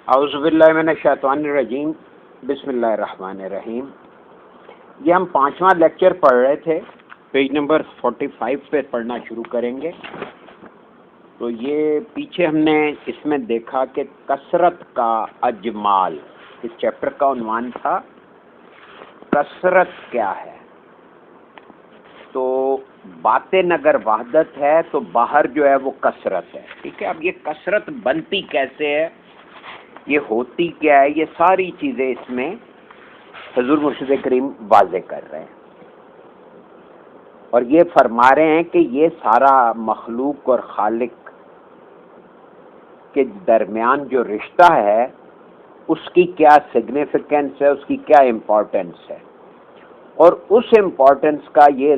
اعوذ باللہ من الشیطان الرجیم، بسم اللہ الرحمن الرحیم۔ یہ ہم 5واں لیکچر پڑھ رہے تھے، پیج نمبر 45 پہ پڑھنا شروع کریں گے۔ تو یہ پیچھے ہم نے اس میں دیکھا کہ کثرت کا اجمال، اس چیپٹر کا عنوان تھا کثرت کیا ہے۔ تو باطن اگر وحدت ہے تو باہر جو ہے وہ کثرت ہے، ٹھیک ہے۔ اب یہ کثرت بنتی کیسے ہے، یہ ہوتی کیا ہے، یہ ساری چیزیں اس میں حضور مرشد کریم واضح کر رہے ہیں، اور یہ فرما رہے ہیں کہ یہ سارا مخلوق اور خالق کے درمیان جو رشتہ ہے اس کی کیا سگنیفیکنس ہے، اس کی کیا امپورٹنس ہے، اور اس امپورٹنس کا یہ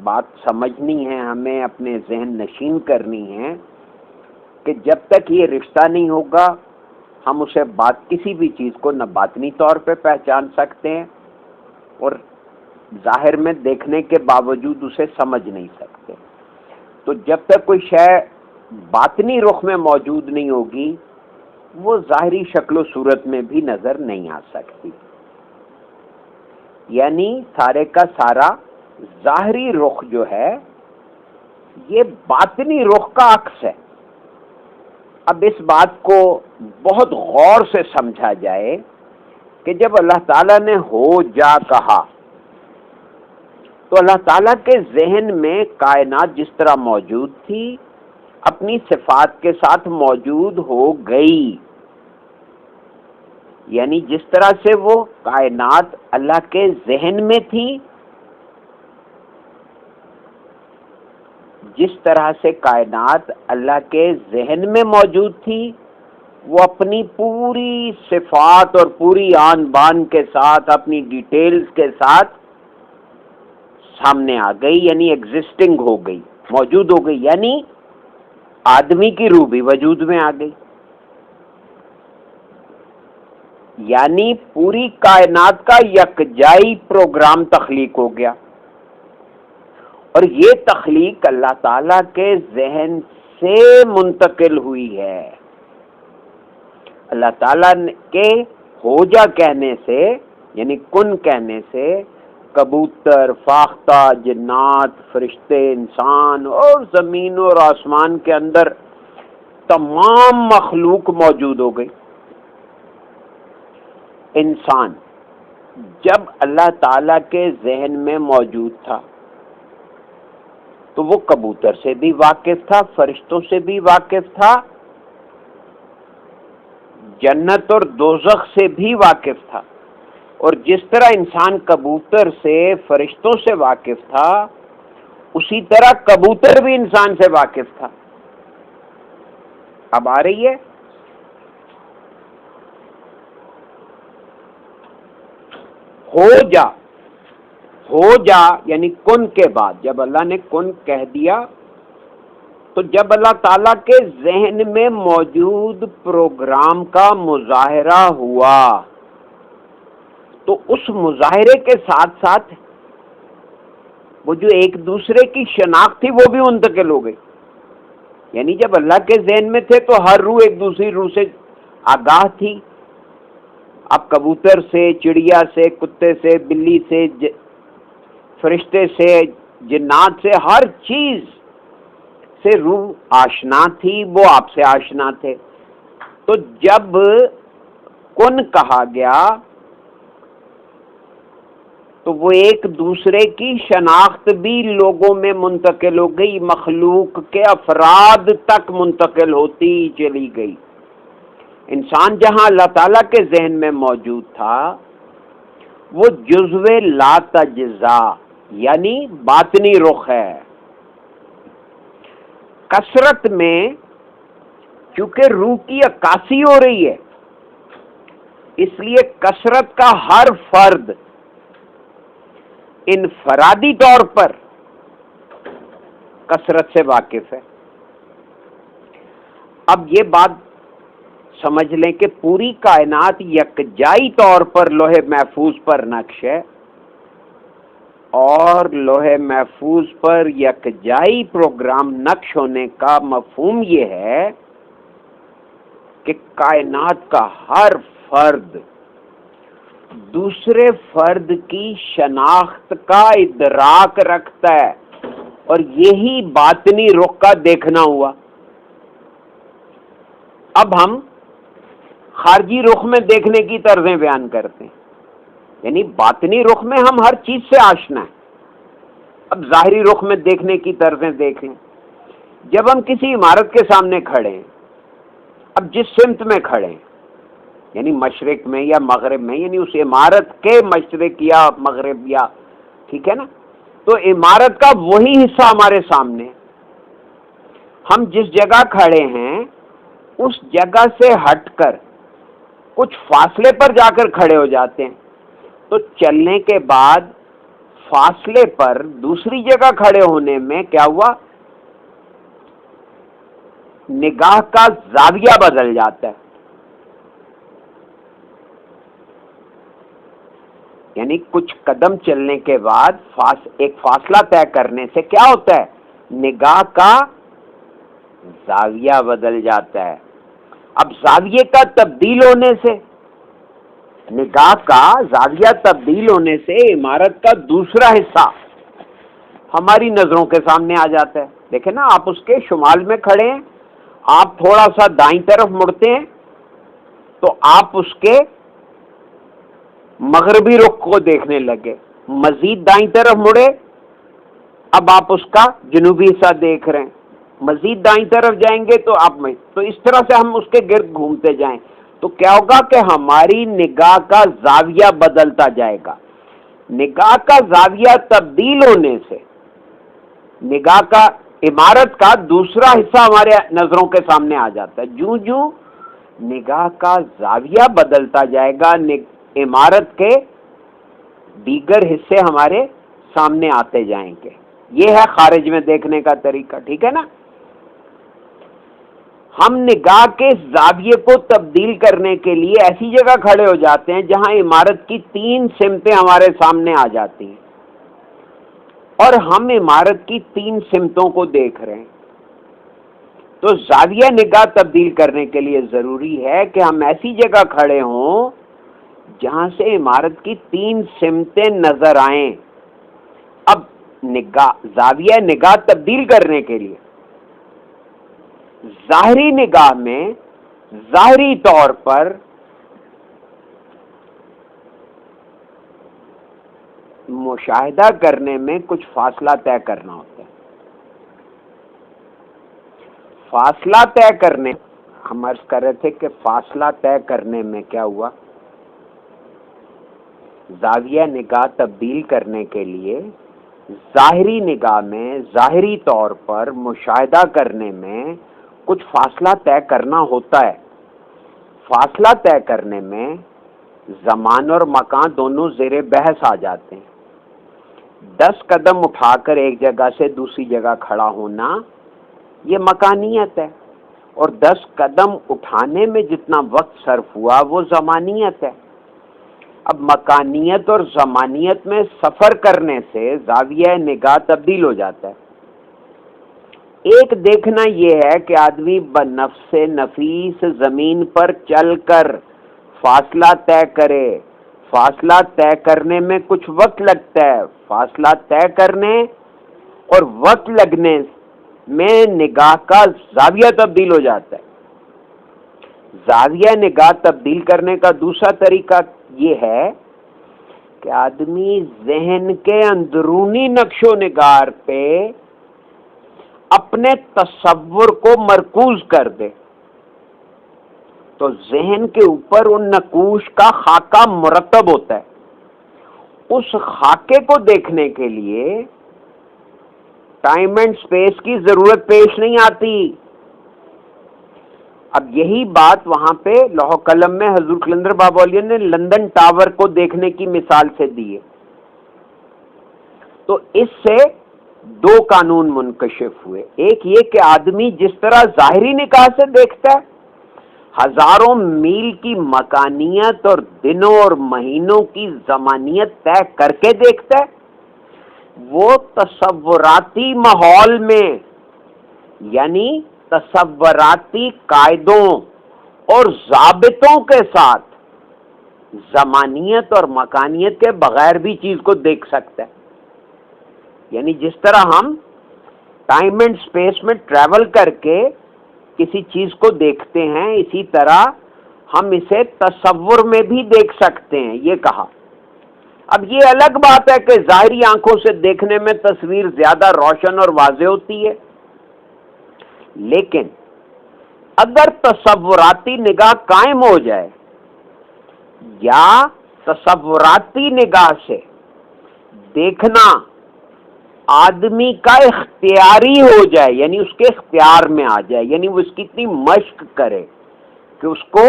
بات سمجھنی ہے، ہمیں اپنے ذہن نشین کرنی ہے کہ جب تک یہ رشتہ نہیں ہوگا ہم اسے کسی بھی چیز کو نہ باطنی طور پہ پہچان سکتے ہیں اور ظاہر میں دیکھنے کے باوجود اسے سمجھ نہیں سکتے۔ تو جب تک کوئی شے باطنی رخ میں موجود نہیں ہوگی وہ ظاہری شکل و صورت میں بھی نظر نہیں آ سکتی، یعنی سارے کا سارا ظاہری رخ جو ہے یہ باطنی رخ کا عکس ہے۔ اب اس بات کو بہت غور سے سمجھا جائے کہ جب اللہ تعالیٰ نے ہو جا کہا تو اللہ تعالیٰ کے ذہن میں کائنات جس طرح موجود تھی اپنی صفات کے ساتھ موجود ہو گئی، یعنی جس طرح سے وہ کائنات اللہ کے ذہن میں تھی، جس طرح سے کائنات اللہ کے ذہن میں موجود تھی وہ اپنی پوری صفات اور پوری آن بان کے ساتھ اپنی ڈیٹیلز کے ساتھ سامنے آ گئی، یعنی ایگزسٹنگ ہو گئی، موجود ہو گئی، یعنی آدمی کی روح بھی وجود میں آ گئی، یعنی پوری کائنات کا یکجائی پروگرام تخلیق ہو گیا۔ اور یہ تخلیق اللہ تعالیٰ کے ذہن سے منتقل ہوئی ہے۔ اللہ تعالیٰ کے ہو جا کہنے سے، یعنی کن کہنے سے، کبوتر، فاختہ، جنات، فرشتے، انسان اور زمین اور آسمان کے اندر تمام مخلوق موجود ہو گئی۔ انسان جب اللہ تعالیٰ کے ذہن میں موجود تھا تو وہ کبوتر سے بھی واقف تھا، فرشتوں سے بھی واقف تھا، جنت اور دوزخ سے بھی واقف تھا، اور جس طرح انسان کبوتر سے، فرشتوں سے واقف تھا اسی طرح کبوتر بھی انسان سے واقف تھا۔ اب آ رہی ہے؟ ہو جا یعنی کن کے بعد جب اللہ نے کن کہہ دیا تو جب اللہ تعالیٰ کے ذہن میں موجود پروگرام کا مظاہرہ ہوا تو اس مظاہرے کے ساتھ ساتھ وہ جو ایک دوسرے کی شناخت تھی وہ بھی منتقل ہو گئی، یعنی جب اللہ کے ذہن میں تھے تو ہر روح ایک دوسری روح سے آگاہ تھی۔ اب کبوتر سے، چڑیا سے، کتے سے، بلی سے، فرشتے سے، جنات سے، ہر چیز سے روح آشنا تھی، وہ آپ سے آشنا تھے۔ تو جب کن کہا گیا تو وہ ایک دوسرے کی شناخت بھی لوگوں میں منتقل ہو گئی، مخلوق کے افراد تک منتقل ہوتی چلی گئی۔ انسان جہاں اللہ تعالیٰ کے ذہن میں موجود تھا وہ جزو لا تجزا یعنی باطنی رخ ہے۔ کثرت میں چونکہ روح کی عکاسی ہو رہی ہے اس لیے کثرت کا ہر فرد انفرادی طور پر کثرت سے واقف ہے۔ اب یہ بات سمجھ لیں کہ پوری کائنات یکجائی طور پر لوح محفوظ پر نقش ہے، اور لوح محفوظ پر یکجائی پروگرام نقش ہونے کا مفہوم یہ ہے کہ کائنات کا ہر فرد دوسرے فرد کی شناخت کا ادراک رکھتا ہے، اور یہی باطنی رخ کا دیکھنا ہوا۔ اب ہم خارجی رخ میں دیکھنے کی طرزیں بیان کرتے ہیں، یعنی باطنی رخ میں ہم ہر چیز سے آشنا ہیں۔ اب ظاہری رخ میں دیکھنے کی طرزیں دیکھیں۔ جب ہم کسی عمارت کے سامنے کھڑے ہیں، اب جس سمت میں کھڑے ہیں، یعنی مشرق میں یا مغرب میں، یعنی اس عمارت کے مشرق یا مغرب، یا ٹھیک ہے نا، تو عمارت کا وہی حصہ ہمارے سامنے۔ ہم جس جگہ کھڑے ہیں اس جگہ سے ہٹ کر کچھ فاصلے پر جا کر کھڑے ہو جاتے ہیں، تو چلنے کے بعد فاصلے پر دوسری جگہ کھڑے ہونے میں کیا ہوا؟ نگاہ کا زاویہ بدل جاتا ہے۔ یعنی کچھ قدم چلنے کے بعد ایک فاصلہ طے کرنے سے کیا ہوتا ہے؟ نگاہ کا زاویہ بدل جاتا ہے۔ اب زاویے کا تبدیل ہونے سے، نگاہ کا زاویہ تبدیل ہونے سے عمارت کا دوسرا حصہ ہماری نظروں کے سامنے آ جاتا ہے۔ دیکھیں نا، آپ اس کے شمال میں کھڑے ہیں، آپ تھوڑا سا دائیں طرف مڑتے ہیں تو آپ اس کے مغربی رخ کو دیکھنے لگے، مزید دائیں طرف مڑے، اب آپ اس کا جنوبی حصہ دیکھ رہے ہیں، مزید دائیں طرف جائیں گے تو آپ میں، تو اس طرح سے ہم اس کے گرد گھومتے جائیں تو کیا ہوگا کہ ہماری نگاہ کا زاویہ بدلتا جائے گا۔ نگاہ کا زاویہ تبدیل ہونے سے نگاہ کا عمارت کا دوسرا حصہ ہمارے نظروں کے سامنے آ جاتا ہے۔ جوں جوں نگاہ کا زاویہ بدلتا جائے گا، عمارت کے دیگر حصے ہمارے سامنے آتے جائیں گے۔ یہ ہے خارج میں دیکھنے کا طریقہ، ٹھیک ہے نا۔ ہم نگاہ کے زاویے کو تبدیل کرنے کے لیے ایسی جگہ کھڑے ہو جاتے ہیں جہاں عمارت کی 3 سمتیں ہمارے سامنے آ جاتی ہیں، اور ہم عمارت کی 3 سمتوں کو دیکھ رہے ہیں۔ تو زاویہ نگاہ تبدیل کرنے کے لیے ضروری ہے کہ ہم ایسی جگہ کھڑے ہوں جہاں سے عمارت کی 3 سمتیں نظر آئیں۔ اب زاویہ نگاہ تبدیل کرنے کے لیے ظاہری نگاہ میں ظاہری طور پر مشاہدہ کرنے میں کچھ فاصلہ طے کرنا ہوتا ہے۔ فاصلہ طے کرنے، ہم عرض کر رہے تھے کہ فاصلہ طے کرنے میں کیا ہوا؟ زاویہ نگاہ تبدیل کرنے کے لیے ظاہری نگاہ میں ظاہری طور پر مشاہدہ کرنے میں کچھ فاصلہ طے کرنا ہوتا ہے۔ فاصلہ طے کرنے میں زمان اور مکان دونوں زیر بحث آ جاتے ہیں۔ 10 قدم اٹھا کر ایک جگہ سے دوسری جگہ کھڑا ہونا یہ مکانیت ہے، اور 10 قدم اٹھانے میں جتنا وقت صرف ہوا وہ زمانیت ہے۔ اب مکانیت اور زمانیت میں سفر کرنے سے زاویہ نگاہ تبدیل ہو جاتا ہے۔ ایک دیکھنا یہ ہے کہ آدمی بنفس نفیس زمین پر چل کر فاصلہ طے کرے۔ فاصلہ طے کرنے میں کچھ وقت لگتا ہے، فاصلہ طے کرنے اور وقت لگنے میں نگاہ کا زاویہ تبدیل ہو جاتا ہے۔ زاویہ نگاہ تبدیل کرنے کا دوسرا طریقہ یہ ہے کہ آدمی ذہن کے اندرونی نقش و نگار پہ اپنے تصور کو مرکوز کر دے، تو ذہن کے اوپر ان نقوش کا خاکہ مرتب ہوتا ہے۔ اس خاکے کو دیکھنے کے لیے ٹائم اینڈ سپیس کی ضرورت پیش نہیں آتی۔ اب یہی بات وہاں پہ لوح قلم میں حضور قلندر بابا اولیاء نے لندن ٹاور کو دیکھنے کی مثال سے دی ہے۔ تو اس سے 2 قانون منکشف ہوئے۔ ایک یہ کہ آدمی جس طرح ظاہری نگاہ سے دیکھتا ہے، ہزاروں میل کی مکانیت اور دنوں اور مہینوں کی زمانیت طے کر کے دیکھتا ہے، وہ تصوراتی ماحول میں، یعنی تصوراتی قاعدوں اور ضابطوں کے ساتھ زمانیت اور مکانیت کے بغیر بھی چیز کو دیکھ سکتا ہے. یعنی جس طرح ہم ٹائم اینڈ اسپیس میں ٹریول کر کے کسی چیز کو دیکھتے ہیں، اسی طرح ہم اسے تصور میں بھی دیکھ سکتے ہیں، یہ کہا. اب یہ الگ بات ہے کہ ظاہری آنکھوں سے دیکھنے میں تصویر زیادہ روشن اور واضح ہوتی ہے، لیکن اگر تصوراتی نگاہ قائم ہو جائے یا تصوراتی نگاہ سے دیکھنا آدمی کا اختیاری ہو جائے، یعنی اس کے اختیار میں آ جائے، یعنی وہ اس کی اتنی مشق کرے کہ اس کو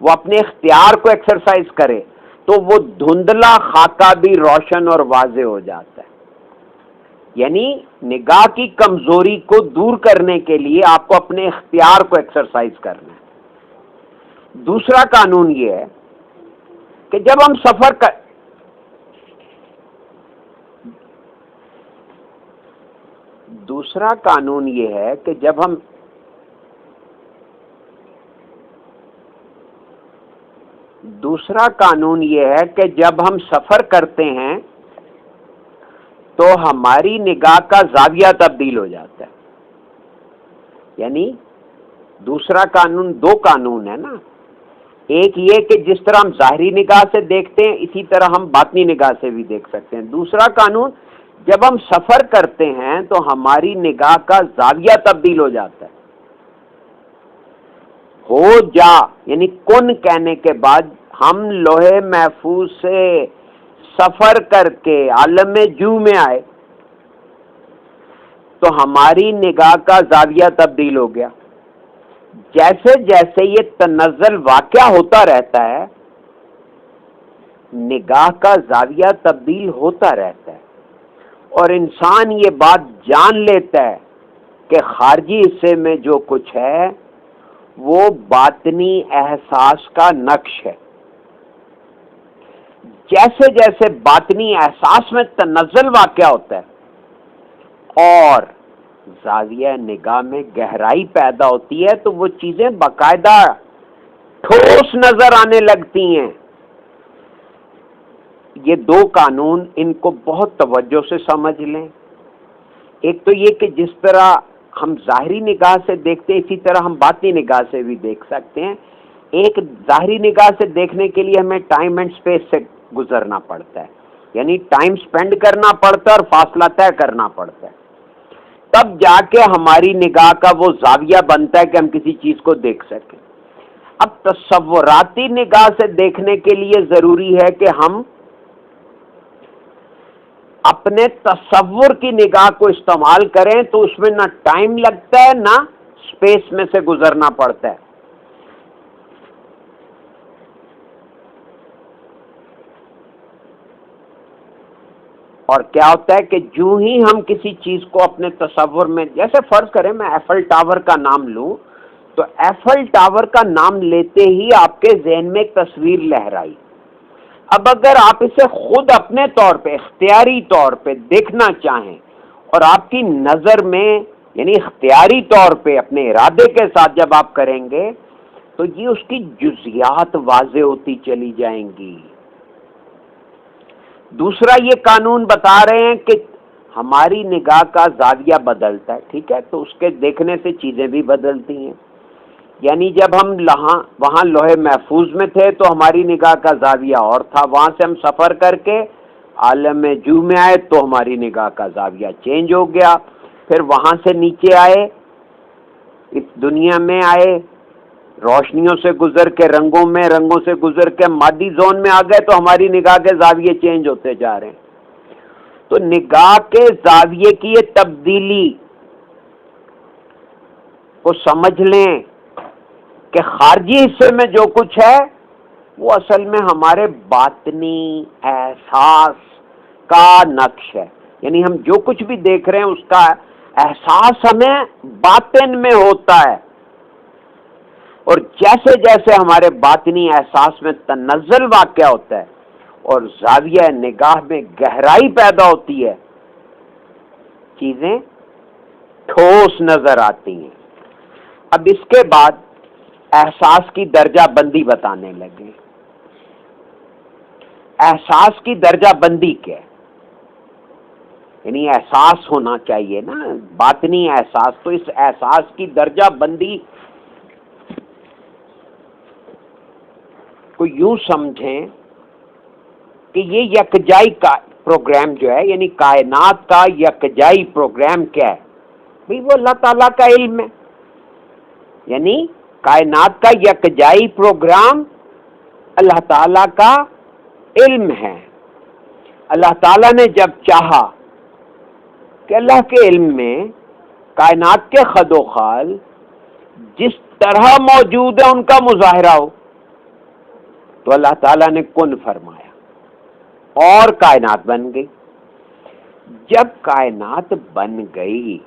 وہ اپنے اختیار کو ایکسرسائز کرے، تو وہ دھندلا خاکہ بھی روشن اور واضح ہو جاتا ہے. یعنی نگاہ کی کمزوری کو دور کرنے کے لیے آپ کو اپنے اختیار کو ایکسرسائز کرنا ہے. دوسرا قانون یہ ہے کہ جب ہم سفر کر دوسرا قانون یہ ہے کہ جب ہم سفر کرتے ہیں تو ہماری نگاہ کا زاویہ تبدیل ہو جاتا ہے. یعنی دوسرا قانون، دو قانون ہے نا، ایک یہ کہ جس طرح ہم ظاہری نگاہ سے دیکھتے ہیں اسی طرح ہم باطنی نگاہ سے بھی دیکھ سکتے ہیں. دوسرا قانون، جب ہم سفر کرتے ہیں تو ہماری نگاہ کا زاویہ تبدیل ہو جاتا ہے. ہو جا یعنی کن کہنے کے بعد ہم لوح محفوظ سے سفر کر کے عالم جو میں آئے تو ہماری نگاہ کا زاویہ تبدیل ہو گیا. جیسے جیسے یہ تنزل واقع ہوتا رہتا ہے نگاہ کا زاویہ تبدیل ہوتا رہتا ہے، اور انسان یہ بات جان لیتا ہے کہ خارجی حصے میں جو کچھ ہے وہ باطنی احساس کا نقش ہے. جیسے جیسے باطنی احساس میں تنزل واقع ہوتا ہے اور زاویہ نگاہ میں گہرائی پیدا ہوتی ہے تو وہ چیزیں باقاعدہ ٹھوس نظر آنے لگتی ہیں. یہ دو قانون، ان کو بہت توجہ سے سمجھ لیں. ایک تو یہ کہ جس طرح ہم ظاہری نگاہ سے دیکھتے ہیں اسی طرح ہم باطنی نگاہ سے بھی دیکھ سکتے ہیں. ایک ظاہری نگاہ سے دیکھنے کے لیے ہمیں ٹائم اینڈ اسپیس سے گزرنا پڑتا ہے، یعنی ٹائم سپینڈ کرنا پڑتا ہے اور فاصلہ طے کرنا پڑتا ہے، تب جا کے ہماری نگاہ کا وہ زاویہ بنتا ہے کہ ہم کسی چیز کو دیکھ سکیں. اب تصوراتی نگاہ سے دیکھنے کے لیے ضروری ہے کہ ہم اپنے تصور کی نگاہ کو استعمال کریں تو اس میں نہ ٹائم لگتا ہے نہ اسپیس میں سے گزرنا پڑتا ہے. اور کیا ہوتا ہے کہ جو ہی ہم کسی چیز کو اپنے تصور میں، جیسے فرض کریں میں ایفل ٹاور کا نام لوں تو ایفل ٹاور کا نام لیتے ہی آپ کے ذہن میں ایک تصویر لہرائی. اب اگر آپ اسے خود اپنے طور پہ اختیاری طور پہ دیکھنا چاہیں اور آپ کی نظر میں یعنی اختیاری طور پہ اپنے ارادے کے ساتھ جب آپ کریں گے تو یہ اس کی جزیات واضح ہوتی چلی جائیں گی. دوسرا یہ قانون بتا رہے ہیں کہ ہماری نگاہ کا زاویہ بدلتا ہے، ٹھیک ہے، تو اس کے دیکھنے سے چیزیں بھی بدلتی ہیں. یعنی جب ہم وہاں لوح محفوظ میں تھے تو ہماری نگاہ کا زاویہ اور تھا، وہاں سے ہم سفر کر کے عالم جو میں آئے تو ہماری نگاہ کا زاویہ چینج ہو گیا. پھر وہاں سے نیچے آئے، اس دنیا میں آئے، روشنیوں سے گزر کے رنگوں سے گزر کے مادی زون میں آ گئے تو ہماری نگاہ کے زاویے چینج ہوتے جا رہے ہیں. تو نگاہ کے زاویے کی یہ تبدیلی کو سمجھ لیں کہ خارجی حصے میں جو کچھ ہے وہ اصل میں ہمارے باطنی احساس کا نقش ہے. یعنی ہم جو کچھ بھی دیکھ رہے ہیں اس کا احساس ہمیں باطن میں ہوتا ہے، اور جیسے جیسے ہمارے باطنی احساس میں تنزل واقع ہوتا ہے اور زاویہ نگاہ میں گہرائی پیدا ہوتی ہے چیزیں ٹھوس نظر آتی ہیں. اب اس کے بعد احساس کی درجہ بندی بتانے لگے. احساس کی درجہ بندی کیا ہے؟ یعنی احساس ہونا چاہیے نا، باطنی احساس. تو اس احساس کی درجہ بندی کو یوں سمجھیں کہ یہ یکجائی کا پروگرام جو ہے، یعنی کائنات کا یکجائی پروگرام کیا ہے؟ بھئی وہ اللہ تعالیٰ کا علم ہے. یعنی کائنات کا یکجائی پروگرام اللہ تعالیٰ کا علم ہے. اللہ تعالیٰ نے جب چاہا کہ اللہ کے علم میں کائنات کے خد و خال جس طرح موجود ہے ان کا مظاہرہ ہو، تو اللہ تعالیٰ نے کن فرمایا اور کائنات بن گئی. جب کائنات بن گئی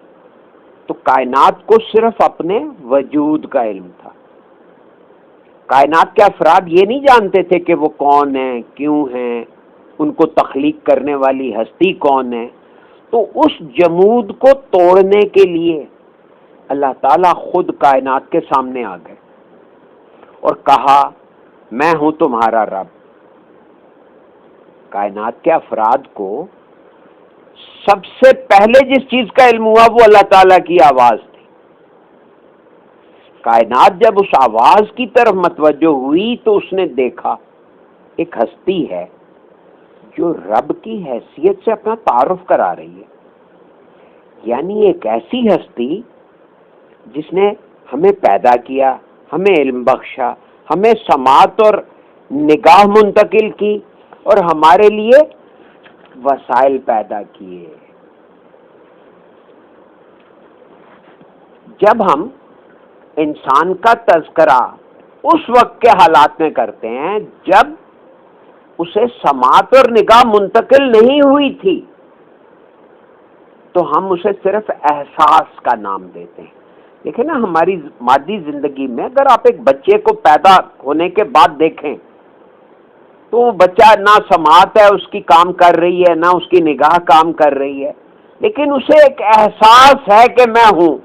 تو کائنات کو صرف اپنے وجود کا علم تھا. کائنات کے افراد یہ نہیں جانتے تھے کہ وہ کون ہیں، کیوں ہیں، ان کو تخلیق کرنے والی ہستی کون ہے. تو اس جمود کو توڑنے کے لیے اللہ تعالیٰ خود کائنات کے سامنے آ گئے اور کہا میں ہوں تمہارا رب. کائنات کے افراد کو سب سے پہلے جس چیز کا علم ہوا وہ اللہ تعالیٰ کی آواز تھی. کائنات جب اس آواز کی طرف متوجہ ہوئی تو اس نے دیکھا ایک ہستی ہے جو رب کی حیثیت سے اپنا تعارف کرا رہی ہے. یعنی ایک ایسی ہستی جس نے ہمیں پیدا کیا، ہمیں علم بخشا، ہمیں سماعت اور نگاہ منتقل کی اور ہمارے لیے وسائل پیدا کیے. جب ہم انسان کا تذکرہ اس وقت کے حالات میں کرتے ہیں جب اسے سماعت اور نگاہ منتقل نہیں ہوئی تھی، تو ہم اسے صرف احساس کا نام دیتے ہیں. دیکھیں نا، ہماری مادی زندگی میں اگر آپ ایک بچے کو پیدا ہونے کے بعد دیکھیں تو وہ بچہ نہ سماعت ہے اس کی کام کر رہی ہے، نہ اس کی نگاہ کام کر رہی ہے، لیکن اسے ایک احساس ہے کہ میں ہوں،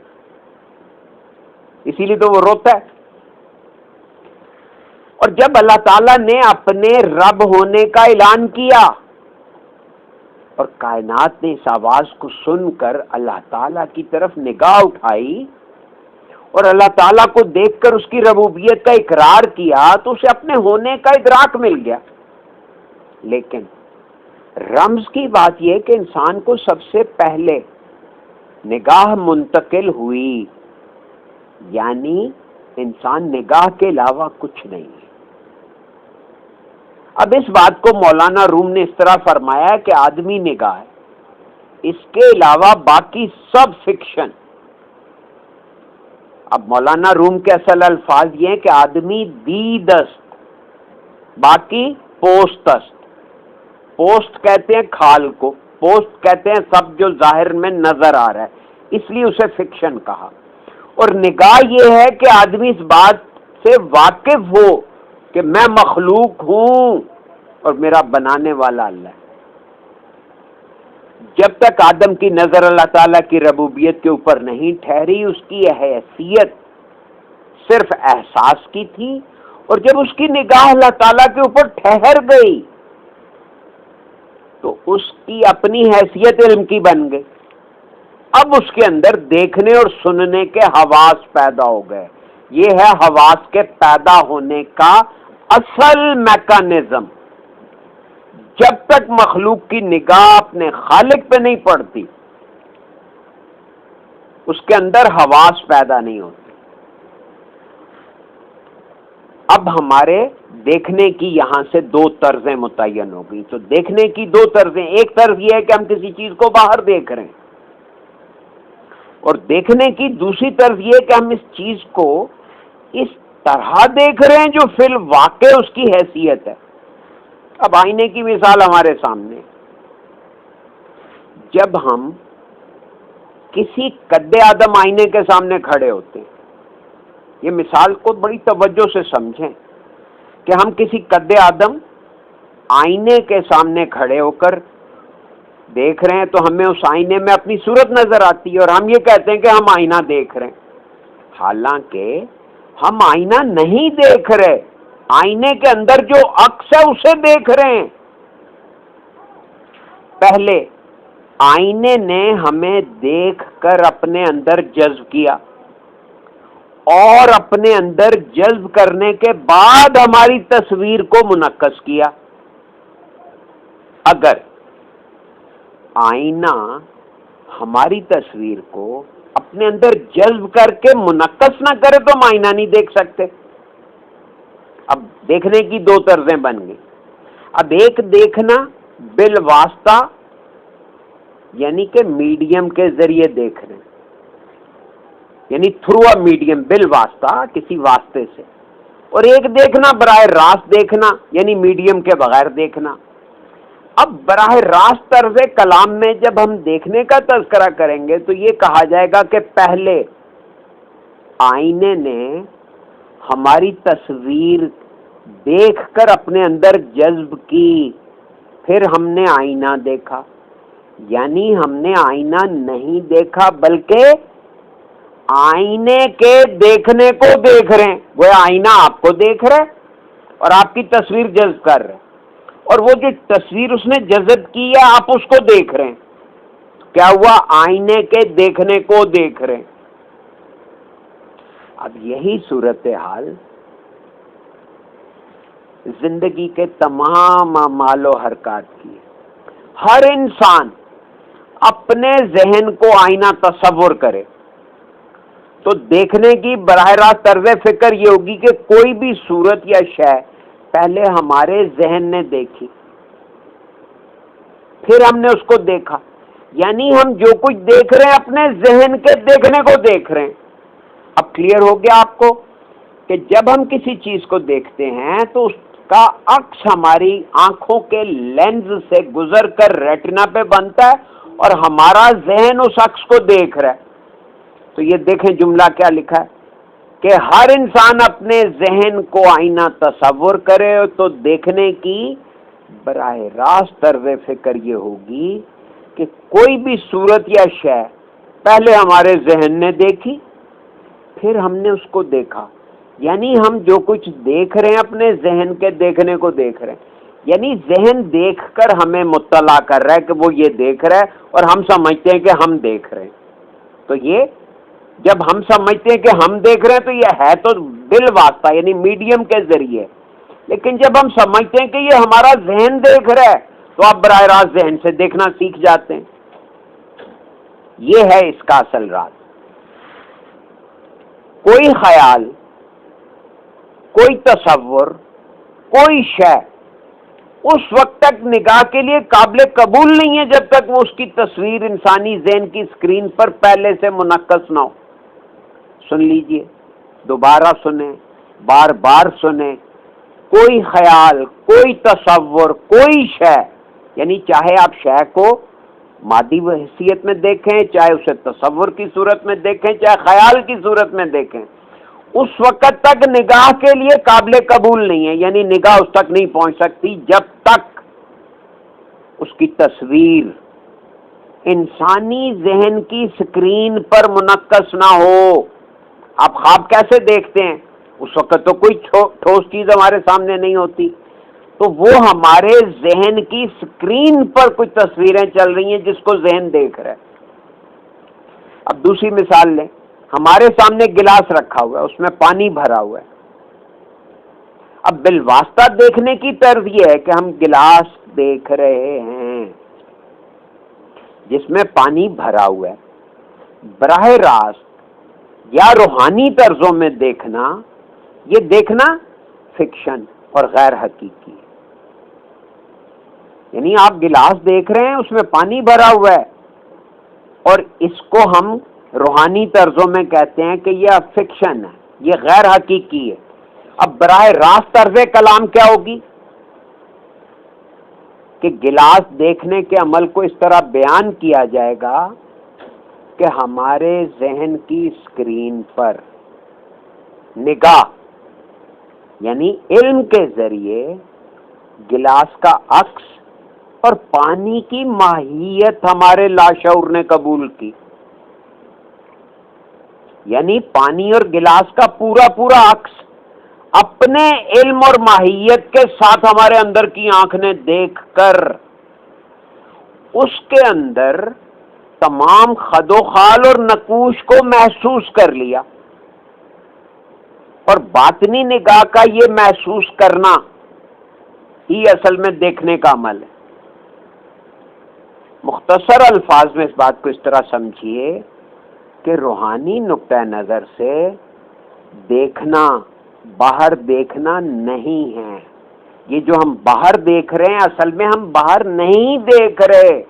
اسی لیے تو وہ روتا ہے. اور جب اللہ تعالیٰ نے اپنے رب ہونے کا اعلان کیا اور کائنات نے اس آواز کو سن کر اللہ تعالیٰ کی طرف نگاہ اٹھائی اور اللہ تعالیٰ کو دیکھ کر اس کی ربوبیت کا اقرار کیا تو اسے اپنے ہونے کا ادراک مل گیا. لیکن رمز کی بات یہ کہ انسان کو سب سے پہلے نگاہ منتقل ہوئی، یعنی انسان نگاہ کے علاوہ کچھ نہیں ہے. اب اس بات کو مولانا روم نے اس طرح فرمایا کہ آدمی نگاہ ہے، اس کے علاوہ باقی سب فکشن. اب مولانا روم کے اصل الفاظ یہ ہیں کہ آدمی دیدست، باقی پوستست. پوسٹ کہتے ہیں کھال کو، پوسٹ کہتے ہیں سب جو ظاہر میں نظر آ رہا ہے، اس لیے اسے فکشن کہا. اور نگاہ یہ ہے کہ آدمی اس بات سے واقف ہو کہ میں مخلوق ہوں اور میرا بنانے والا اللہ ہے. جب تک آدم کی نظر اللہ تعالیٰ کی ربوبیت کے اوپر نہیں ٹھہری، اس کی حیثیت صرف احساس کی تھی، اور جب اس کی نگاہ اللہ تعالیٰ کے اوپر ٹھہر گئی تو اس کی اپنی حیثیت علم کی بن گئی. اب اس کے اندر دیکھنے اور سننے کے حواس پیدا ہو گئے. یہ ہے حواس کے پیدا ہونے کا اصل میکانزم. جب تک مخلوق کی نگاہ اپنے خالق پہ نہیں پڑتی اس کے اندر حواس پیدا نہیں ہوتے. اب ہمارے دیکھنے کی یہاں سے دو طرزیں متعین ہو گئی. تو دیکھنے کی دو طرزیں، ایک طرز یہ ہے کہ ہم کسی چیز کو باہر دیکھ رہے ہیں، اور دیکھنے کی دوسری طرز یہ کہ ہم اس چیز کو اس طرح دیکھ رہے ہیں جو فی الواقع اس کی حیثیت ہے. اب آئینے کی مثال ہمارے سامنے، جب ہم کسی قد آدم آئینے کے سامنے کھڑے ہوتے ہیں، یہ مثال کو بڑی توجہ سے سمجھیں کہ ہم کسی قد آدم آئینے کے سامنے کھڑے ہو کر دیکھ رہے ہیں تو ہمیں اس آئینے میں اپنی صورت نظر آتی ہے اور ہم یہ کہتے ہیں کہ ہم آئینہ دیکھ رہے ہیں. حالانکہ ہم آئینہ نہیں دیکھ رہے، آئینے کے اندر جو عکس ہے اسے دیکھ رہے ہیں۔ پہلے آئینے نے ہمیں دیکھ کر اپنے اندر جذب کیا، اور اپنے اندر جذب کرنے کے بعد ہماری تصویر کو منعکس کیا۔ اگر آئینہ ہماری تصویر کو اپنے اندر جذب کر کے منعکس نہ کرے تو ہم آئینہ نہیں دیکھ سکتے۔ اب دیکھنے کی دو طرزیں بن گئی۔ اب ایک دیکھنا بالواسطہ، یعنی کہ میڈیم کے ذریعے دیکھ رہے ہیں، یعنی تھرو اے میڈیم، بالواسطہ کسی واسطے سے، اور ایک دیکھنا براہ راست دیکھنا، یعنی میڈیم کے بغیر دیکھنا۔ اب براہ راست طرز کلام میں جب ہم دیکھنے کا تذکرہ کریں گے تو یہ کہا جائے گا کہ پہلے آئینے نے ہماری تصویر دیکھ کر اپنے اندر جذب کی، پھر ہم نے آئینہ دیکھا۔ یعنی ہم نے آئینہ نہیں دیکھا بلکہ آئینے کے دیکھنے کو دیکھ رہے ہیں۔ وہ آئینہ آپ کو دیکھ رہا ہے اور آپ کی تصویر جذب کر رہے ہیں، اور وہ جو تصویر اس نے جذب کی ہے آپ اس کو دیکھ رہے ہیں۔ کیا ہوا؟ آئینے کے دیکھنے کو دیکھ رہے ہیں۔ اب یہی صورتحال زندگی کے تمام اعمال و حرکات کی۔ ہر انسان اپنے ذہن کو آئینہ تصور کرے تو دیکھنے کی براہ راست طرز فکر یہ ہوگی کہ کوئی بھی صورت یا شے پہلے ہمارے ذہن نے دیکھی، پھر ہم نے اس کو دیکھا، یعنی ہم جو کچھ دیکھ رہے ہیں اپنے ذہن کے دیکھنے کو دیکھ رہے ہیں۔ اب کلیئر ہو گیا آپ کو کہ جب ہم کسی چیز کو دیکھتے ہیں تو اس کا عکس ہماری آنکھوں کے لینز سے گزر کر ریٹنا پہ بنتا ہے اور ہمارا ذہن اس عکس کو دیکھ رہا ہے۔ تو یہ دیکھیں جملہ کیا لکھا ہے کہ ہر انسان اپنے ذہن کو آئینہ تصور کرے تو دیکھنے کی براہ راست طرز فکر یہ ہوگی کہ کوئی بھی صورت یا شے پہلے ہمارے ذہن نے دیکھی، پھر ہم نے اس کو دیکھا، یعنی ہم جو کچھ دیکھ رہے ہیں اپنے ذہن کے دیکھنے کو دیکھ رہے ہیں، یعنی ذہن دیکھ کر ہمیں مطلع کر رہا ہے کہ وہ یہ دیکھ رہا ہے اور ہم سمجھتے ہیں کہ ہم دیکھ رہے ہیں۔ تو یہ جب ہم سمجھتے ہیں کہ ہم دیکھ رہے ہیں تو یہ ہے تو بالواسطہ یعنی میڈیم کے ذریعے، لیکن جب ہم سمجھتے ہیں کہ یہ ہمارا ذہن دیکھ رہا ہے تو آپ براہ راست ذہن سے دیکھنا سیکھ جاتے ہیں۔ یہ ہے اس کا اصل راز۔ کوئی خیال، کوئی تصور، کوئی شے اس وقت تک نگاہ کے لیے قابل قبول نہیں ہے جب تک وہ اس کی تصویر انسانی ذہن کی اسکرین پر پہلے سے منعکس نہ ہو۔ سن لیجئے، دوبارہ سنیں، بار بار سنیں۔ کوئی خیال، کوئی تصور، کوئی شے، یعنی چاہے آپ شے کو مادی حیثیت میں دیکھیں، چاہے اسے تصور کی صورت میں دیکھیں، چاہے خیال کی صورت میں دیکھیں، اس وقت تک نگاہ کے لیے قابل قبول نہیں ہے، یعنی نگاہ اس تک نہیں پہنچ سکتی جب تک اس کی تصویر انسانی ذہن کی سکرین پر منعکس نہ ہو۔ آپ خواب کیسے دیکھتے ہیں؟ اس وقت تو کوئی ٹھوس چیز ہمارے سامنے نہیں ہوتی، تو وہ ہمارے ذہن کی سکرین پر کچھ تصویریں چل رہی ہیں جس کو ذہن دیکھ رہا ہے۔ اب دوسری مثال لیں، ہمارے سامنے گلاس رکھا ہوا ہے، اس میں پانی بھرا ہوا ہے۔ اب بالواسطہ دیکھنے کی طرز یہ ہے کہ ہم گلاس دیکھ رہے ہیں جس میں پانی بھرا ہوا ہے۔ براہ راست یا روحانی طرزوں میں دیکھنا، یہ دیکھنا فکشن اور غیر حقیقی ہے۔ یعنی آپ گلاس دیکھ رہے ہیں، اس میں پانی بھرا ہوا ہے، اور اس کو ہم روحانی طرزوں میں کہتے ہیں کہ یہ فکشن ہے، یہ غیر حقیقی ہے۔ اب براہ راست طرز کلام کیا ہوگی کہ گلاس دیکھنے کے عمل کو اس طرح بیان کیا جائے گا کہ ہمارے ذہن کی اسکرین پر نگاہ یعنی علم کے ذریعے گلاس کا عکس اور پانی کی ماہیت ہمارے لاشعور نے قبول کی۔ یعنی پانی اور گلاس کا پورا پورا عکس اپنے علم اور ماہیت کے ساتھ ہمارے اندر کی آنکھ نے دیکھ کر اس کے اندر تمام خد و خال اور نقوش کو محسوس کر لیا. اور باطنی نگاہ کا یہ محسوس کرنا ہی اصل میں دیکھنے کا عمل ہے. مختصر الفاظ میں اس بات کو اس طرح سمجھیے کہ روحانی نقطہ نظر سے دیکھنا باہر دیکھنا نہیں ہے. یہ جو ہم باہر دیکھ رہے ہیں اصل میں ہم باہر نہیں دیکھ رہے،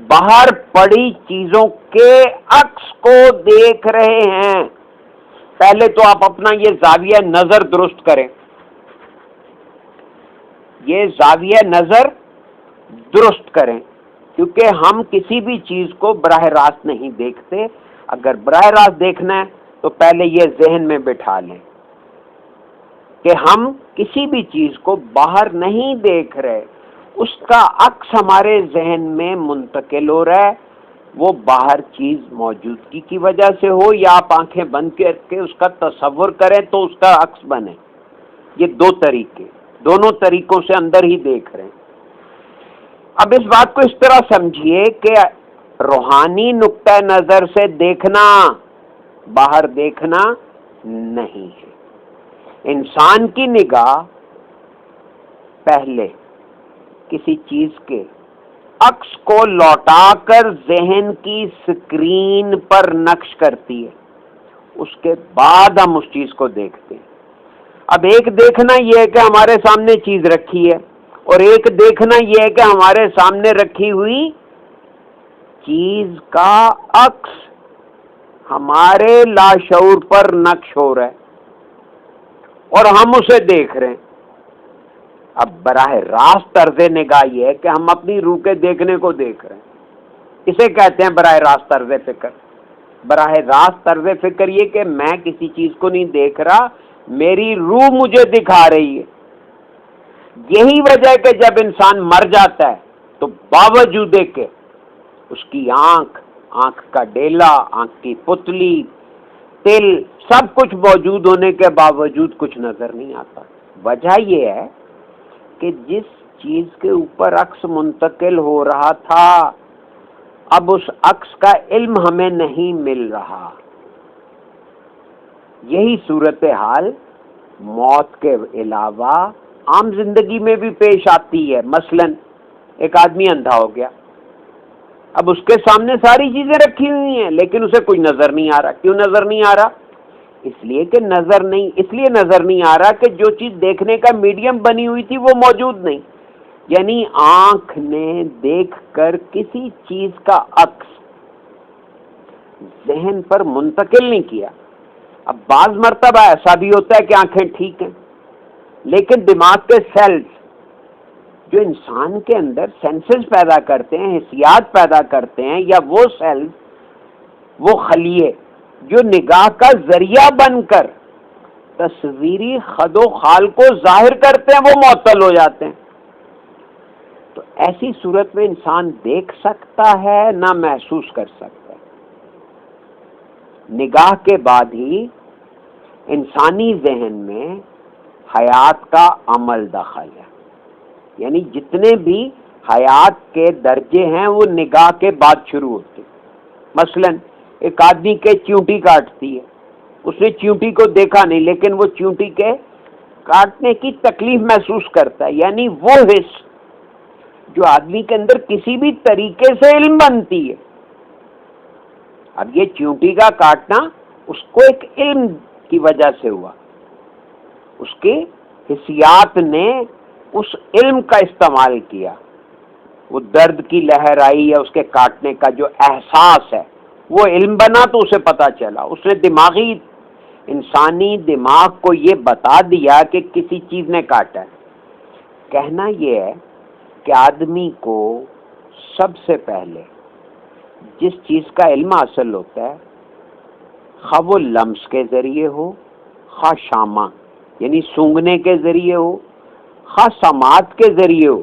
باہر پڑی چیزوں کے عکس کو دیکھ رہے ہیں. پہلے تو آپ اپنا یہ زاویہ نظر درست کریں، یہ زاویہ نظر درست کریں، کیونکہ ہم کسی بھی چیز کو براہ راست نہیں دیکھتے. اگر براہ راست دیکھنا ہے تو پہلے یہ ذہن میں بٹھا لیں کہ ہم کسی بھی چیز کو باہر نہیں دیکھ رہے، اس کا عکس ہمارے ذہن میں منتقل ہو رہا ہے. وہ باہر چیز موجودگی کی وجہ سے ہو یا آپ آنکھیں بند کر کے اس کا تصور کریں تو اس کا عکس بنے. یہ دو طریقے، دونوں طریقوں سے اندر ہی دیکھ رہے ہیں. اب اس بات کو اس طرح سمجھیے کہ روحانی نقطہ نظر سے دیکھنا باہر دیکھنا نہیں ہے. انسان کی نگاہ پہلے کسی چیز کے عکس کو لوٹا کر ذہن کی سکرین پر نقش کرتی ہے، اس کے بعد ہم اس چیز کو دیکھتے ہیں. اب ایک دیکھنا یہ ہے کہ ہمارے سامنے چیز رکھی ہے، اور ایک دیکھنا یہ ہے کہ ہمارے سامنے رکھی ہوئی چیز کا عکس ہمارے لاشعور پر نقش ہو رہا ہے اور ہم اسے دیکھ رہے ہیں. اب براہ راست طرز نگاہ یہ ہے کہ ہم اپنی روح کے دیکھنے کو دیکھ رہے ہیں. اسے کہتے ہیں براہ راست طرز فکر. براہ راست طرز فکر یہ کہ میں کسی چیز کو نہیں دیکھ رہا، میری روح مجھے دکھا رہی ہے. یہی وجہ ہے کہ جب انسان مر جاتا ہے تو باوجود کہ اس کی آنکھ کا ڈیلا، آنکھ کی پتلی، دل سب کچھ موجود ہونے کے باوجود کچھ نظر نہیں آتا. وجہ یہ ہے کہ جس چیز کے اوپر عکس منتقل ہو رہا تھا اب اس عکس کا علم ہمیں نہیں مل رہا. یہی صورتحال موت کے علاوہ عام زندگی میں بھی پیش آتی ہے. مثلا ایک آدمی اندھا ہو گیا، اب اس کے سامنے ساری چیزیں رکھی ہوئی ہیں لیکن اسے کوئی نظر نہیں آ رہا. کیوں نظر نہیں آ رہا؟ اس لیے نظر نہیں آ رہا کہ جو چیز دیکھنے کا میڈیم بنی ہوئی تھی وہ موجود نہیں. یعنی آنکھ نے دیکھ کر کسی چیز کا عکس ذہن پر منتقل نہیں کیا. اب بعض مرتبہ ایسا بھی ہوتا ہے کہ آنکھیں ٹھیک ہیں لیکن دماغ کے سیلز جو انسان کے اندر سینسز پیدا کرتے ہیں، حسیات پیدا کرتے ہیں، یا وہ سیلز، وہ خلیے جو نگاہ کا ذریعہ بن کر تصویری خد و خال کو ظاہر کرتے ہیں، وہ معطل ہو جاتے ہیں. تو ایسی صورت میں انسان دیکھ سکتا ہے نہ محسوس کر سکتا ہے. نگاہ کے بعد ہی انسانی ذہن میں حیات کا عمل دخل ہے. یعنی جتنے بھی حیات کے درجے ہیں وہ نگاہ کے بعد شروع ہوتے. مثلا ایک آدمی کے چیونٹی کاٹتی ہے، اس نے چیونٹی کو دیکھا نہیں لیکن وہ چیونٹی کے کاٹنے کی تکلیف محسوس کرتا ہے. یعنی وہ حس جو آدمی کے اندر کسی بھی طریقے سے علم بنتی ہے. اب یہ چیونٹی کا کاٹنا اس کو ایک علم کی وجہ سے ہوا، اس کے حسیات نے اس علم کا استعمال کیا. وہ درد کی لہر آئی یا اس کے کاٹنے کا جو احساس ہے وہ علم بنا تو اسے پتا چلا. اس نے انسانی دماغ کو یہ بتا دیا کہ کسی چیز نے کاٹا ہے. کہنا یہ ہے کہ آدمی کو سب سے پہلے جس چیز کا علم حاصل ہوتا ہے، خواہ وہ لمس کے ذریعے ہو، خواہ شامہ یعنی سونگنے کے ذریعے ہو، خواہ سماعت کے ذریعے ہو،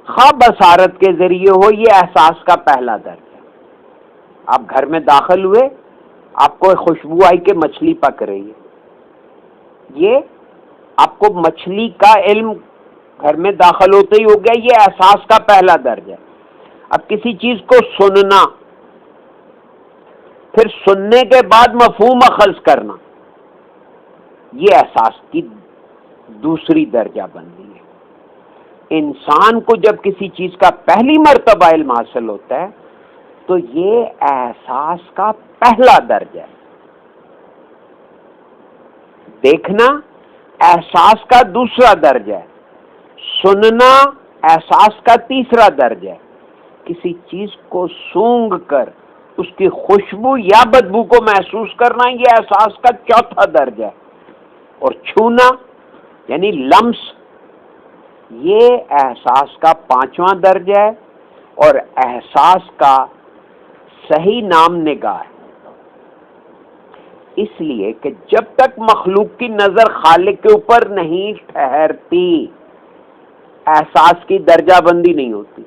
خواہ بصارت کے ذریعے ہو، یہ احساس کا پہلا درجہ. آپ گھر میں داخل ہوئے آپ کو خوشبو آئی کہ مچھلی پک رہی ہے، یہ آپ کو مچھلی کا علم گھر میں داخل ہوتے ہی ہو گیا، یہ احساس کا پہلا درجہ ہے۔ اب کسی چیز کو سننا، پھر سننے کے بعد مفہوم اخذ کرنا، یہ احساس کی دوسری درجہ بندی ہے۔ انسان کو جب کسی چیز کا پہلی مرتبہ علم حاصل ہوتا ہے تو یہ احساس کا پہلا درجہ ہے۔ دیکھنا احساس کا دوسرا درجہ ہے، سننا احساس کا تیسرا درجہ ہے، کسی چیز کو سونگھ کر اس کی خوشبو یا بدبو کو محسوس کرنا یہ احساس کا چوتھا درجہ ہے، اور چھونا یعنی لمس یہ احساس کا پانچواں درجہ ہے، اور احساس کا صحیح نام نگاہ ہے۔ اس لیے کہ جب تک مخلوق کی نظر خالق کے اوپر نہیں ٹھہرتی احساس کی درجہ بندی نہیں ہوتی۔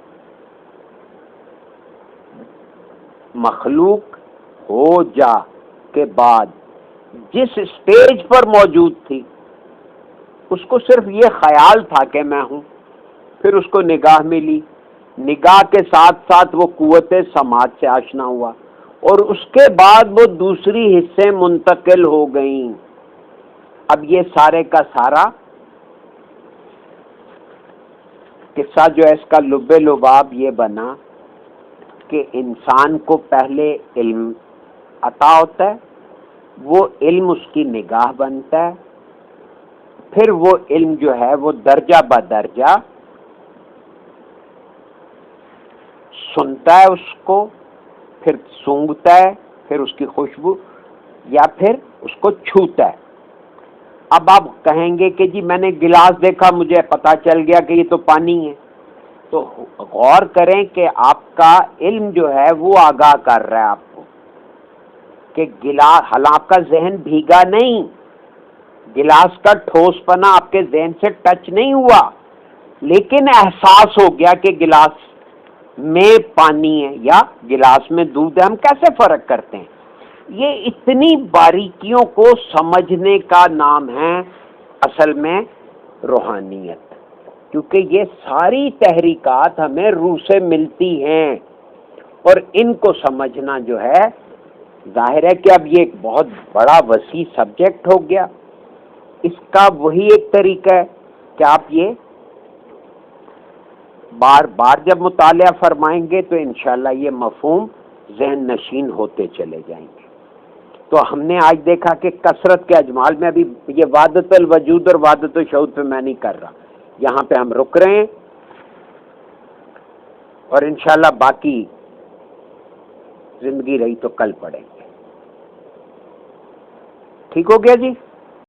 مخلوق ہو جا کے بعد جس سٹیج پر موجود تھی اس کو صرف یہ خیال تھا کہ میں ہوں، پھر اس کو نگاہ ملی، نگاہ کے ساتھ ساتھ وہ قوت سماعت سے آشنا ہوا، اور اس کے بعد وہ دوسری حصے منتقل ہو گئیں۔ اب یہ سارے کا سارا قصہ جو ہے اس کا لب لباب یہ بنا کہ انسان کو پہلے علم عطا ہوتا ہے، وہ علم اس کی نگاہ بنتا ہے، پھر وہ علم جو ہے وہ درجہ بدرجہ سنتا ہے اس کو، پھر سونگھتا ہے، پھر اس کی خوشبو، یا پھر اس کو چھوتا ہے۔ اب آپ کہیں گے کہ جی میں نے گلاس دیکھا مجھے پتا چل گیا کہ یہ تو پانی ہے، تو غور کریں کہ آپ کا علم جو ہے وہ آگاہ کر رہا ہے آپ کو کہ گلاس، حالانکہ آپ کا ذہن بھیگا نہیں، گلاس کا ٹھوس پنا آپ کے ذہن سے ٹچ نہیں ہوا، لیکن احساس ہو گیا کہ گلاس میں پانی ہے یا گلاس میں دودھ ہے۔ ہم کیسے فرق کرتے ہیں؟ یہ اتنی باریکیوں کو سمجھنے کا نام ہے اصل میں روحانیت، کیونکہ یہ ساری تحریکات ہمیں روح سے ملتی ہیں، اور ان کو سمجھنا جو ہے ظاہر ہے کہ اب یہ ایک بہت بڑا وسیع سبجیکٹ ہو گیا۔ اس کا وہی ایک طریقہ ہے کہ آپ یہ بار بار جب مطالعہ فرمائیں گے تو انشاءاللہ یہ مفہوم ذہن نشین ہوتے چلے جائیں گے۔ تو ہم نے آج دیکھا کہ کثرت کے اجمال میں، ابھی یہ وحدت الوجود اور وحدت الشہود پہ میں نہیں کر رہا، یہاں پہ ہم رک رہے ہیں، اور انشاءاللہ باقی زندگی رہی تو کل پڑھیں گے۔ ٹھیک ہو گیا جی؟